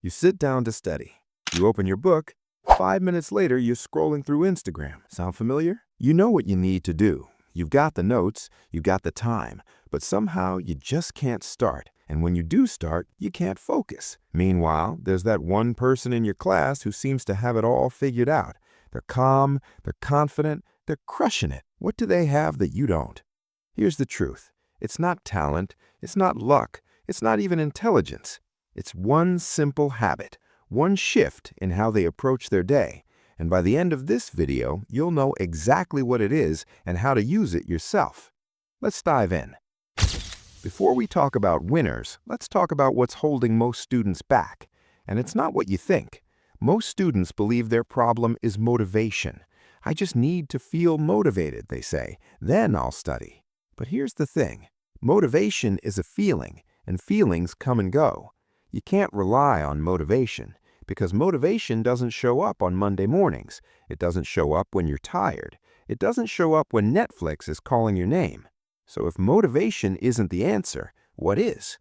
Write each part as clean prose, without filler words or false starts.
You sit down to study. You open your book. 5 minutes later, you're scrolling through Instagram. Sound familiar? You know what you need to do. You've got the notes, you've got the time, but somehow you just can't start. And when you do start, you can't focus. Meanwhile, there's that one person in your class who seems to have it all figured out. They're calm, they're confident, they're crushing it. What do they have that you don't? Here's the truth. It's not talent, it's not luck, it's not even intelligence. It's one simple habit, one shift in how they approach their day. And by the end of this video, you'll know exactly what it is and how to use it yourself. Let's dive in. Before we talk about winners, let's talk about what's holding most students back. And it's not what you think. Most students believe their problem is motivation. I just need to feel motivated, they say. Then I'll study. But here's the thing. Motivation is a feeling, and feelings come and go. You can't rely on motivation, because motivation doesn't show up on Monday mornings. It doesn't show up when you're tired. It doesn't show up when Netflix is calling your name. So if motivation isn't the answer, what is?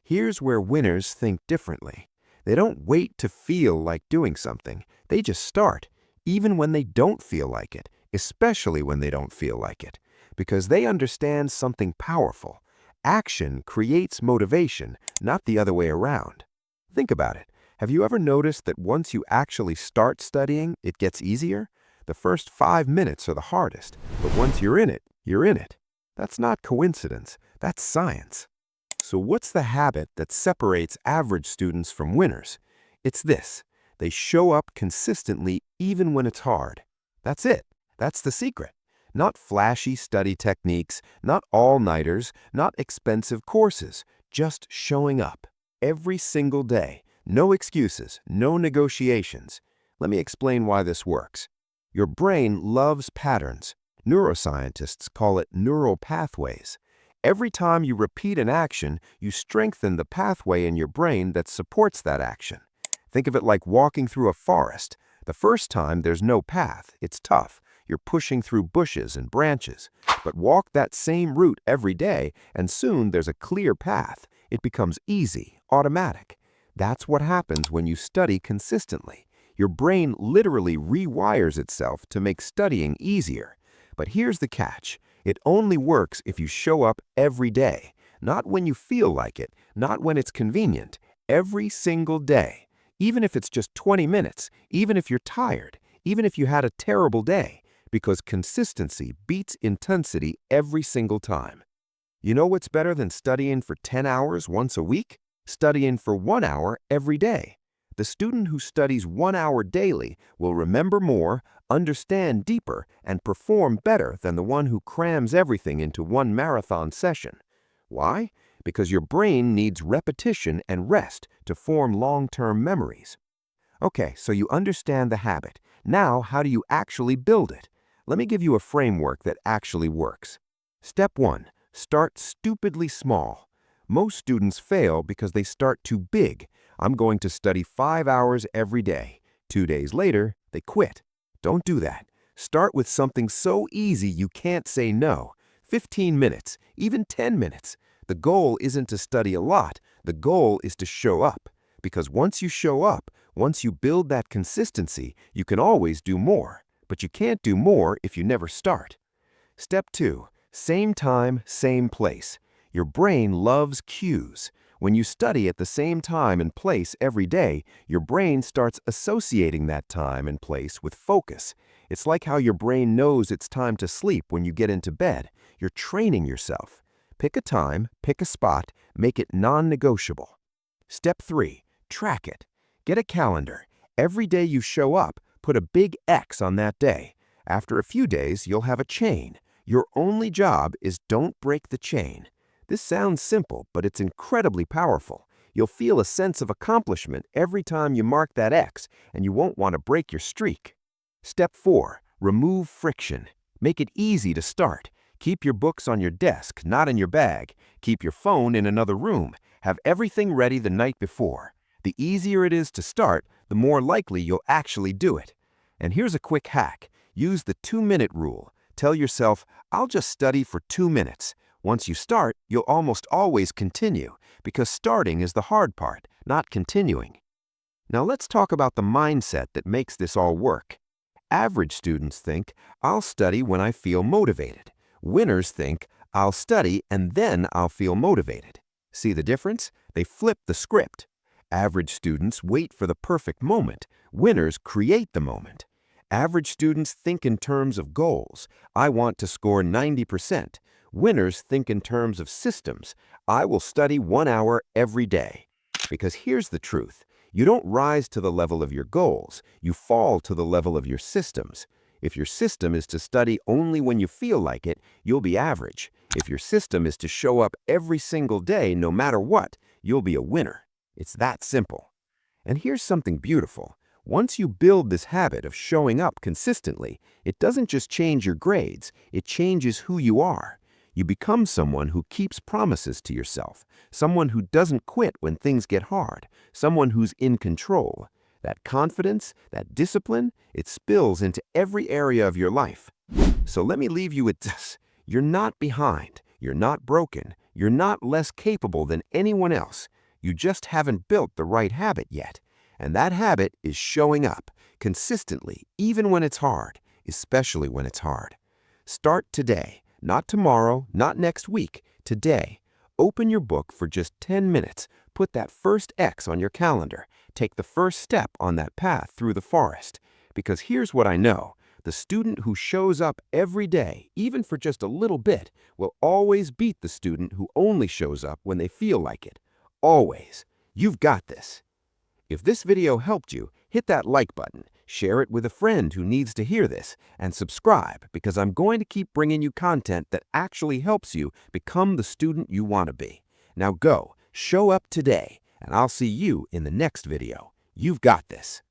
Here's where winners think differently. They don't wait to feel like doing something. They just start, even when they don't feel like it, especially when they don't feel like it, because they understand something powerful. Action creates motivation, not the other way around. Think about it. Have you ever noticed that once you actually start studying, it gets easier? The first 5 minutes are the hardest, but once you're in it, you're in it. That's not coincidence, that's science. So what's the habit that separates average students from winners? It's this. They show up consistently even when it's hard. That's it. That's the secret. Not flashy study techniques, not all-nighters, not expensive courses, just showing up. Every single day. No excuses, no negotiations. Let me explain why this works. Your brain loves patterns. Neuroscientists call it neural pathways. Every time you repeat an action, you strengthen the pathway in your brain that supports that action. Think of it like walking through a forest. The first time, there's no path. It's tough. You're pushing through bushes and branches. But walk that same route every day, and soon there's a clear path. It becomes easy, automatic. That's what happens when you study consistently. Your brain literally rewires itself to make studying easier. But here's the catch. It only works if you show up every day. Not when you feel like it, not when it's convenient. Every single day. Even if it's just 20 minutes, even if you're tired, even if you had a terrible day. Because consistency beats intensity every single time. You know what's better than studying for 10 hours once a week? Studying for 1 hour every day. The student who studies 1 hour daily will remember more, understand deeper, and perform better than the one who crams everything into one marathon session. Why? Because your brain needs repetition and rest to form long-term memories. Okay, so you understand the habit. Now, how do you actually build it? Let me give you a framework that actually works. Step 1. Start stupidly small. Most students fail because they start too big. I'm going to study 5 hours every day. 2 days later, they quit. Don't do that. Start with something so easy you can't say no. 15 minutes, even 10 minutes. The goal isn't to study a lot. The goal is to show up. Because once you show up, once you build that consistency, you can always do more. But you can't do more if you never start. Step 2. Same time, same place. Your brain loves cues. When you study at the same time and place every day, your brain starts associating that time and place with focus. It's like how your brain knows it's time to sleep when you get into bed. You're training yourself. Pick a time, pick a spot, make it non-negotiable. Step 3. Track it. Get a calendar. Every day you show up, put a big X on that day. After a few days, you'll have a chain. Your only job is don't break the chain. This sounds simple, but it's incredibly powerful. You'll feel a sense of accomplishment every time you mark that X, and you won't want to break your streak. Step 4. Remove friction. Make it easy to start. Keep your books on your desk, not in your bag. Keep your phone in another room. Have everything ready the night before. The easier it is to start, the more likely you'll actually do it. And here's a quick hack. Use the 2-minute rule. Tell yourself, I'll just study for 2 minutes. Once you start, you'll almost always continue, because starting is the hard part, not continuing. Now let's talk about the mindset that makes this all work. Average students think, I'll study when I feel motivated. Winners think, I'll study and then I'll feel motivated. See the difference? They flip the script. Average students wait for the perfect moment. Winners create the moment. Average students think in terms of goals. I want to score 90%. Winners think in terms of systems. I will study 1 hour every day. Because here's the truth. You don't rise to the level of your goals. You fall to the level of your systems. If your system is to study only when you feel like it, you'll be average. If your system is to show up every single day, no matter what, you'll be a winner. It's that simple. And here's something beautiful. Once you build this habit of showing up consistently, it doesn't just change your grades, it changes who you are. You become someone who keeps promises to yourself, someone who doesn't quit when things get hard, someone who's in control. That confidence, that discipline, it spills into every area of your life. So let me leave you with this. You're not behind, you're not broken, you're not less capable than anyone else. You just haven't built the right habit yet. And that habit is showing up consistently, even when it's hard, especially when it's hard. Start today. Not tomorrow, not next week, today. Open your book for just 10 minutes. Put that first X on your calendar. Take the first step on that path through the forest. Because here's what I know. The student who shows up every day, even for just a little bit, will always beat the student who only shows up when they feel like it. Always. You've got this. If this video helped you, hit that like button, share it with a friend who needs to hear this, and subscribe because I'm going to keep bringing you content that actually helps you become the student you want to be. Now go, show up today, and I'll see you in the next video. You've got this.